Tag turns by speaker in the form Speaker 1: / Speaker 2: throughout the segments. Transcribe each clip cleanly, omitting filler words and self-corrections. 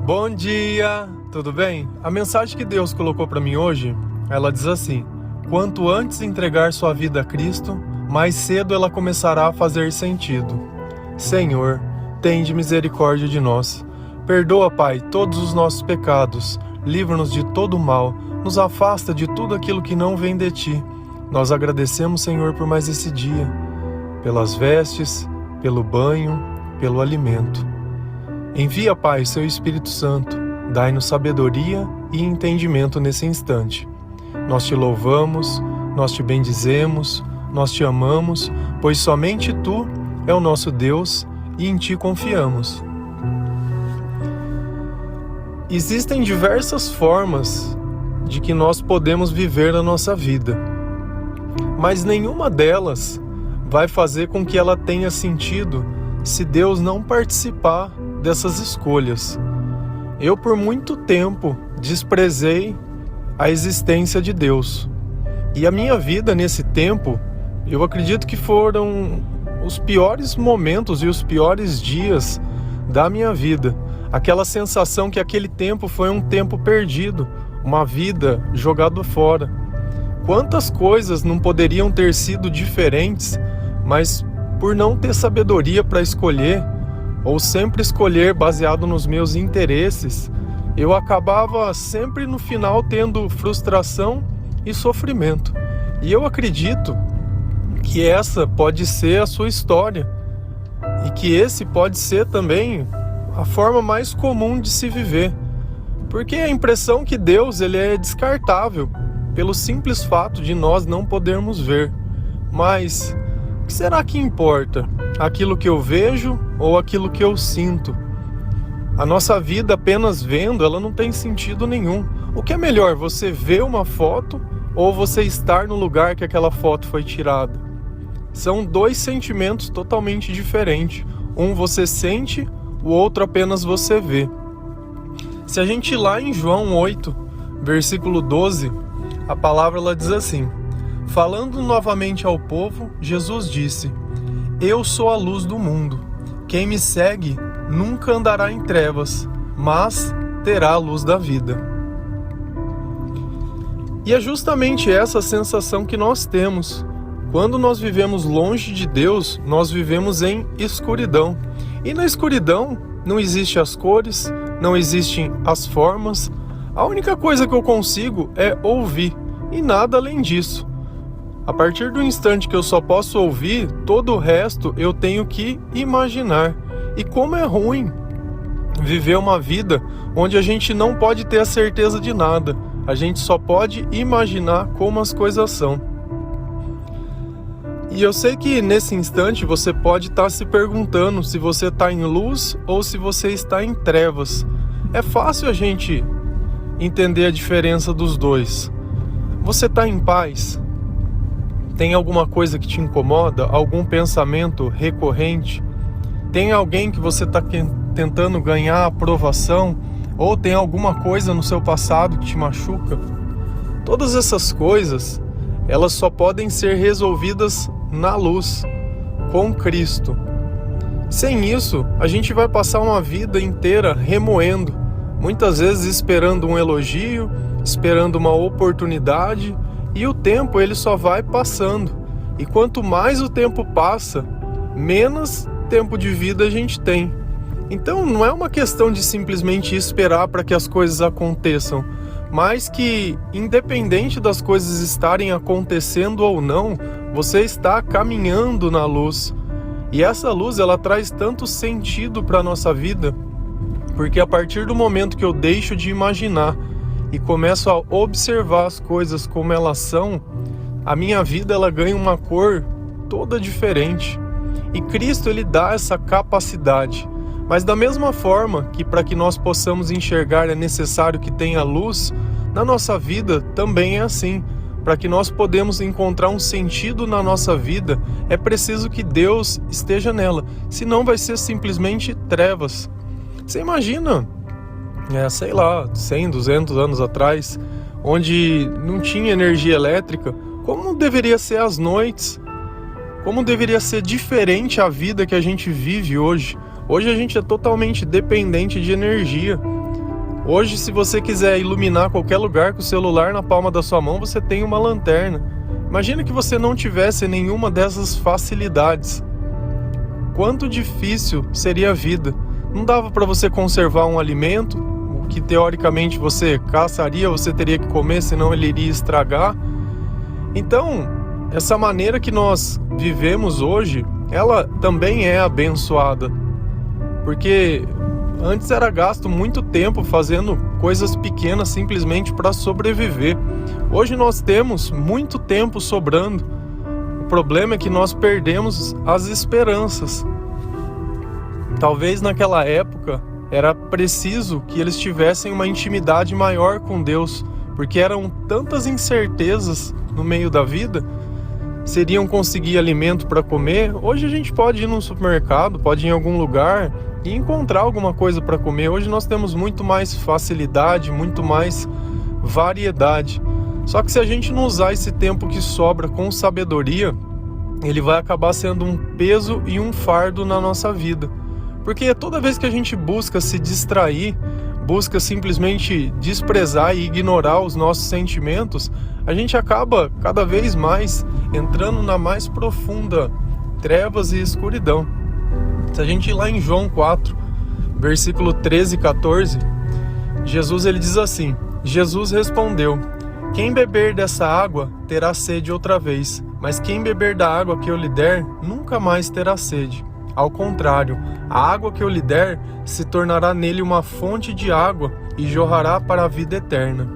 Speaker 1: Bom dia, tudo bem? A mensagem que Deus colocou para mim hoje, ela diz assim: quanto antes entregar sua vida a Cristo, mais cedo ela começará a fazer sentido. Senhor, tende misericórdia de nós. Perdoa, Pai, todos os nossos pecados, livra-nos de todo o mal, nos afasta de tudo aquilo que não vem de Ti. Nós agradecemos, Senhor, por mais esse dia, pelas vestes, pelo banho, pelo alimento. Envia, Pai, seu Espírito Santo, dai-nos sabedoria e entendimento nesse instante. Nós te louvamos, nós te bendizemos, nós te amamos, pois somente Tu é o nosso Deus e em Ti confiamos. Existem diversas formas de que nós podemos viver a nossa vida, mas nenhuma delas vai fazer com que ela tenha sentido se Deus não participar dessas escolhas. Eu por muito tempo desprezei a existência de Deus. E a minha vida nesse tempo, eu acredito que foram os piores momentos e os piores dias da minha vida. Aquela sensação que aquele tempo foi um tempo perdido, uma vida jogada fora. Quantas coisas não poderiam ter sido diferentes, mas por não ter sabedoria para escolher, ou sempre escolher baseado nos meus interesses, eu acabava sempre no final tendo frustração e sofrimento. E eu acredito que essa pode ser a sua história e que esse pode ser também a forma mais comum de se viver. Porque a impressão que Deus ele é descartável pelo simples fato de nós não podermos ver. Mas o que será que importa? Aquilo que eu vejo ou aquilo que eu sinto? A nossa vida apenas vendo, ela não tem sentido nenhum. O que é melhor, você ver uma foto ou você estar no lugar que aquela foto foi tirada? São dois sentimentos totalmente diferentes. Um você sente, o outro apenas você vê. Se a gente ir lá em João 8, versículo 12, a palavra ela diz assim: falando novamente ao povo, Jesus disse: eu sou a luz do mundo. Quem me segue nunca andará em trevas, mas terá a luz da vida. E é justamente essa sensação que nós temos. Quando nós vivemos longe de Deus, nós vivemos em escuridão. E na escuridão não existem as cores, não existem as formas. A única coisa que eu consigo é ouvir, e nada além disso. A partir do instante que eu só posso ouvir, todo o resto eu tenho que imaginar. E como é ruim viver uma vida onde a gente não pode ter a certeza de nada. A gente só pode imaginar como as coisas são. E eu sei que nesse instante você pode estar se perguntando se você está em luz ou se você está em trevas. É fácil a gente entender a diferença dos dois. Você está em paz? Tem alguma coisa que te incomoda? Algum pensamento recorrente? Tem alguém que você está tentando ganhar aprovação? Ou tem alguma coisa no seu passado que te machuca? Todas essas coisas, elas só podem ser resolvidas na luz, com Cristo. Sem isso, a gente vai passar uma vida inteira remoendo, muitas vezes esperando um elogio, esperando uma oportunidade, e o tempo ele só vai passando. E quanto mais o tempo passa, menos tempo de vida a gente tem. Então não é uma questão de simplesmente esperar para que as coisas aconteçam, mas que independente das coisas estarem acontecendo ou não, você está caminhando na luz. E essa luz ela traz tanto sentido para a nossa vida, porque a partir do momento que eu deixo de imaginar e começo a observar as coisas como elas são, a minha vida ela ganha uma cor toda diferente. E Cristo ele dá essa capacidade. Mas da mesma forma que para que nós possamos enxergar é necessário que tenha luz, na nossa vida também é assim. Para que nós podemos encontrar um sentido na nossa vida, é preciso que Deus esteja nela. Senão vai ser simplesmente trevas. Você imagina, sei lá, 100, 200 anos atrás, onde não tinha energia elétrica, como deveria ser as noites? Como deveria ser diferente a vida que a gente vive hoje? Hoje a gente é totalmente dependente de energia. Hoje, se você quiser iluminar qualquer lugar com o celular na palma da sua mão, você tem uma lanterna. Imagina que você não tivesse nenhuma dessas facilidades. Quanto difícil seria a vida. Não dava para você conservar um alimento, o que teoricamente você caçaria, você teria que comer, senão ele iria estragar. Então, essa maneira que nós vivemos hoje, ela também é abençoada. Porque antes era gasto muito tempo fazendo coisas pequenas simplesmente para sobreviver. Hoje nós temos muito tempo sobrando. O problema é que nós perdemos as esperanças. Talvez naquela época era preciso que eles tivessem uma intimidade maior com Deus, porque eram tantas incertezas no meio da vida. Seriam conseguir alimento para comer. Hoje a gente pode ir num supermercado, pode ir em algum lugar e encontrar alguma coisa para comer. Hoje nós temos muito mais facilidade, muito mais variedade. Só que se a gente não usar esse tempo que sobra com sabedoria, ele vai acabar sendo um peso e um fardo na nossa vida. Porque toda vez que a gente busca se distrair, busca simplesmente desprezar e ignorar os nossos sentimentos, a gente acaba cada vez mais entrando na mais profunda trevas e escuridão. Se a gente ir lá em João 4, versículo 13 e 14, Jesus ele diz assim: Jesus respondeu: quem beber dessa água terá sede outra vez, mas quem beber da água que eu lhe der, nunca mais terá sede. Ao contrário, a água que eu lhe der se tornará nele uma fonte de água e jorrará para a vida eterna.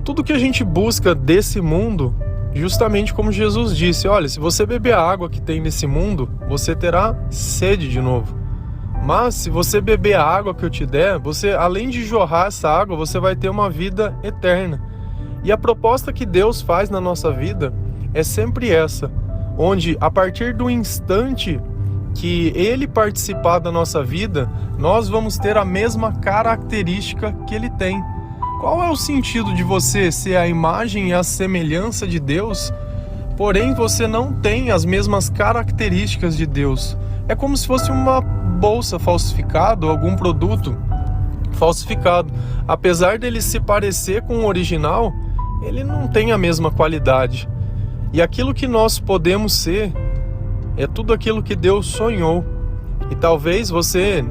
Speaker 1: Tudo que a gente busca desse mundo, justamente como Jesus disse, olha, se você beber a água que tem nesse mundo, você terá sede de novo. Mas se você beber a água que eu te der, você, além de jorrar essa água, você vai ter uma vida eterna. E a proposta que Deus faz na nossa vida é sempre essa, onde a partir do instante que Ele participar da nossa vida, nós vamos ter a mesma característica que Ele tem. Qual é o sentido de você ser a imagem e a semelhança de Deus, porém você não tem as mesmas características de Deus? É como se fosse uma bolsa falsificada ou algum produto falsificado. Apesar dele se parecer com o original, ele não tem a mesma qualidade. E aquilo que nós podemos ser é tudo aquilo que Deus sonhou. E talvez você,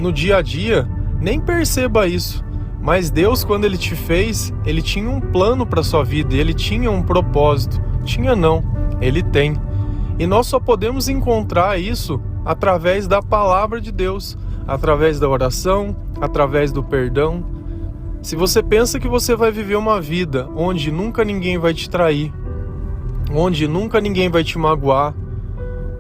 Speaker 1: no dia a dia, nem perceba isso. Mas Deus, quando Ele te fez, Ele tinha um plano para a sua vida. Ele tinha um propósito. Tinha não, Ele tem. E nós só podemos encontrar isso através da palavra de Deus, através da oração, através do perdão. Se você pensa que você vai viver uma vida onde nunca ninguém vai te trair, onde nunca ninguém vai te magoar,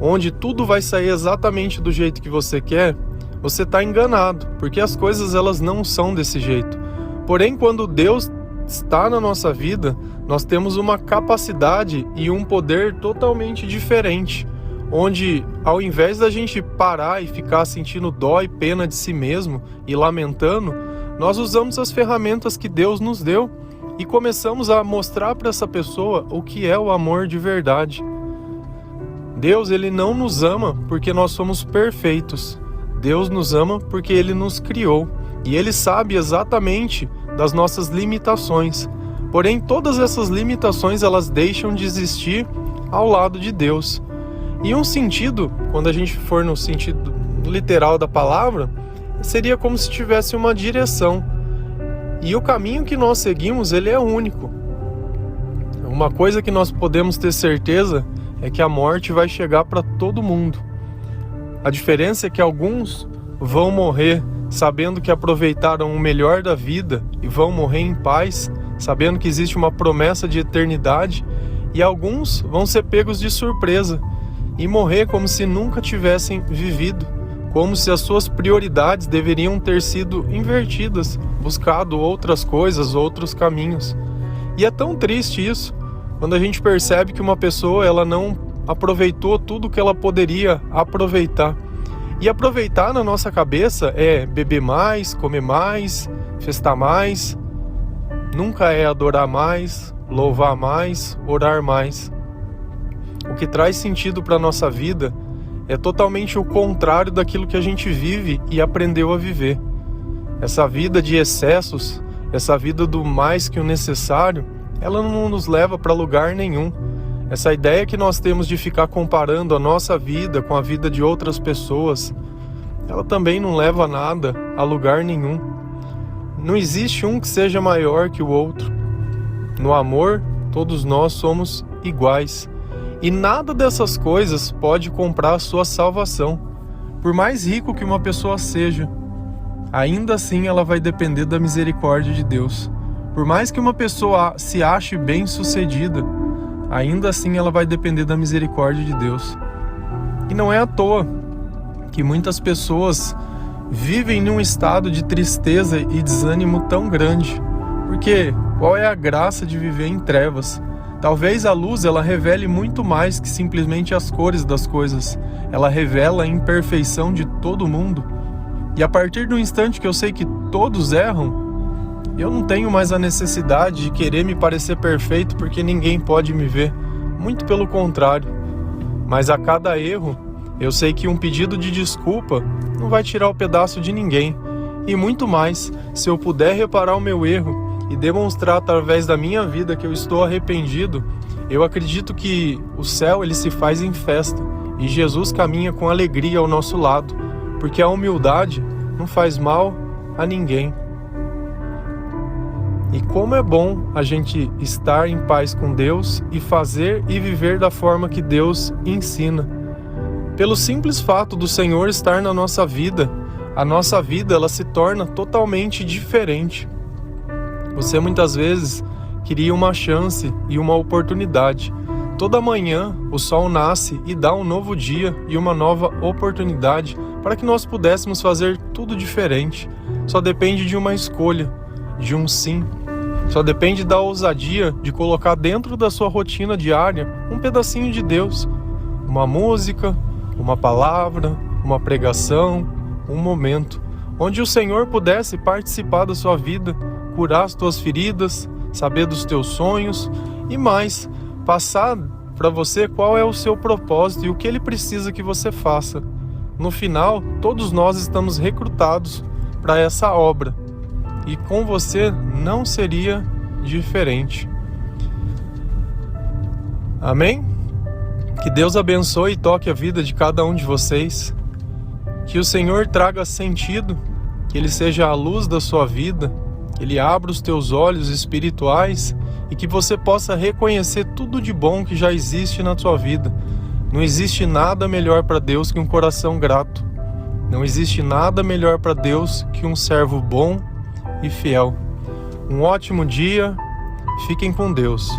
Speaker 1: onde tudo vai sair exatamente do jeito que você quer, você está enganado, porque as coisas elas não são desse jeito. Porém, quando Deus está na nossa vida, nós temos uma capacidade e um poder totalmente diferente, onde ao invés da gente parar e ficar sentindo dó e pena de si mesmo e lamentando, nós usamos as ferramentas que Deus nos deu e começamos a mostrar para essa pessoa o que é o amor de verdade. Deus, Ele não nos ama porque nós somos perfeitos. Deus nos ama porque Ele nos criou. E Ele sabe exatamente das nossas limitações. Porém, todas essas limitações, elas deixam de existir ao lado de Deus. E um sentido, quando a gente for no sentido literal da palavra, seria como se tivesse uma direção. E o caminho que nós seguimos, ele é único. Uma coisa que nós podemos ter certeza é que a morte vai chegar para todo mundo. A diferença é que alguns vão morrer sabendo que aproveitaram o melhor da vida e vão morrer em paz, sabendo que existe uma promessa de eternidade, e alguns vão ser pegos de surpresa e morrer como se nunca tivessem vivido, como se as suas prioridades deveriam ter sido invertidas, buscado outras coisas, outros caminhos. E é tão triste isso, quando a gente percebe que uma pessoa ela não aproveitou tudo que ela poderia aproveitar. E aproveitar na nossa cabeça é beber mais, comer mais, festar mais, nunca é adorar mais, louvar mais, orar mais. O que traz sentido para a nossa vida é totalmente o contrário daquilo que a gente vive e aprendeu a viver. Essa vida de excessos, essa vida do mais que o necessário, ela não nos leva para lugar nenhum. Essa ideia que nós temos de ficar comparando a nossa vida com a vida de outras pessoas, ela também não leva a nada, a lugar nenhum. Não existe um que seja maior que o outro. No amor, todos nós somos iguais. E nada dessas coisas pode comprar a sua salvação. Por mais rico que uma pessoa seja, ainda assim ela vai depender da misericórdia de Deus. Por mais que uma pessoa se ache bem-sucedida, ainda assim ela vai depender da misericórdia de Deus. E não é à toa que muitas pessoas vivem num estado de tristeza e desânimo tão grande. Porque qual é a graça de viver em trevas? Talvez a luz ela revele muito mais que simplesmente as cores das coisas. Ela revela a imperfeição de todo mundo. E a partir do instante que eu sei que todos erram, eu não tenho mais a necessidade de querer me parecer perfeito porque ninguém pode me ver. Muito pelo contrário. Mas a cada erro, eu sei que um pedido de desculpa não vai tirar o pedaço de ninguém. E muito mais, se eu puder reparar o meu erro e demonstrar através da minha vida que eu estou arrependido, eu acredito que o céu ele se faz em festa e Jesus caminha com alegria ao nosso lado, porque a humildade não faz mal a ninguém. E como é bom a gente estar em paz com Deus e fazer e viver da forma que Deus ensina. Pelo simples fato do Senhor estar na nossa vida, a nossa vida ela se torna totalmente diferente. Você muitas vezes queria uma chance e uma oportunidade. Toda manhã o sol nasce e dá um novo dia e uma nova oportunidade para que nós pudéssemos fazer tudo diferente. Só depende de uma escolha, de um sim. Só depende da ousadia de colocar dentro da sua rotina diária um pedacinho de Deus. Uma música, uma palavra, uma pregação, um momento, onde o Senhor pudesse participar da sua vida, curar as tuas feridas, saber dos teus sonhos e mais, passar para você qual é o seu propósito e o que Ele precisa que você faça. No final, todos nós estamos recrutados para essa obra e com você não seria diferente. Amém? Que Deus abençoe e toque a vida de cada um de vocês. Que o Senhor traga sentido, que Ele seja a luz da sua vida, que Ele abra os teus olhos espirituais e que você possa reconhecer tudo de bom que já existe na tua vida. Não existe nada melhor para Deus que um coração grato. Não existe nada melhor para Deus que um servo bom e fiel. Um ótimo dia, fiquem com Deus.